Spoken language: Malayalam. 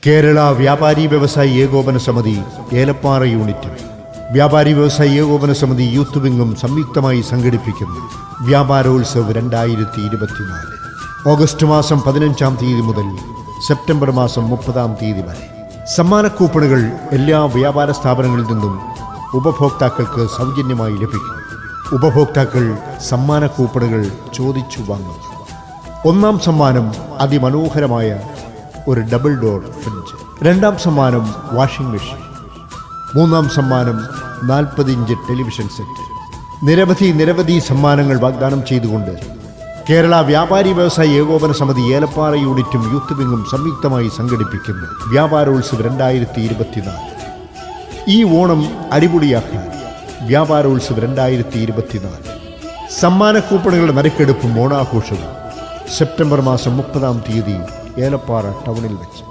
കേരള വ്യാപാരി വ്യവസായി ഏകോപന സമിതി ഏലപ്പാറ യൂണിറ്റും വ്യാപാരി വ്യവസായി ഏകോപന സമിതി യൂത്ത് വിങ്ങും സംയുക്തമായി സംഘടിപ്പിക്കുന്നു വ്യാപാരോത്സവ് 2024. ഓഗസ്റ്റ് മാസം 15-ാം തീയതി മുതൽ സെപ്റ്റംബർ മാസം 30-ാം തീയതി വരെ. സമ്മാന കൂപ്പണുകൾ എല്ലാ വ്യാപാര സ്ഥാപനങ്ങളിൽ നിന്നും ഉപഭോക്താക്കൾക്ക് സൗജന്യമായി ലഭിക്കും. ഉപഭോക്താക്കൾ സമ്മാന കൂപ്പണുകൾ ചോദിച്ചു വാങ്ങും. ഒന്നാം സമ്മാനം അതിമനോഹരമായ ഒരു ഡബിൾ ഡോർ ഫ്രിഡ്ജ്. രണ്ടാം സമ്മാനം വാഷിംഗ് മെഷീൻ. മൂന്നാം സമ്മാനം 40-ഇഞ്ച് ടെലിവിഷൻ സെറ്റ്. നിരവധി സമ്മാനങ്ങൾ വാഗ്ദാനം ചെയ്തുകൊണ്ട് കേരള വ്യാപാരി വ്യവസായി ഏകോപന സമിതി ഏലപ്പാറ യൂണിറ്റും യൂത്ത് വിങ്ങും സംയുക്തമായി സംഘടിപ്പിക്കുന്നു വ്യാപാരോത്സവ് 2024. ഈ ഓണം അടിപൊളിയാക്കാൻ വ്യാപാരോത്സവ് 2024. സമ്മാന കൂപ്പണുകളുടെ നറുക്കെടുപ്പും ഓണാഘോഷവും സെപ്റ്റംബർ മാസം 30-ാം തീയതി ഏലപ്പാറ ടൗണിൽ വെച്ച്.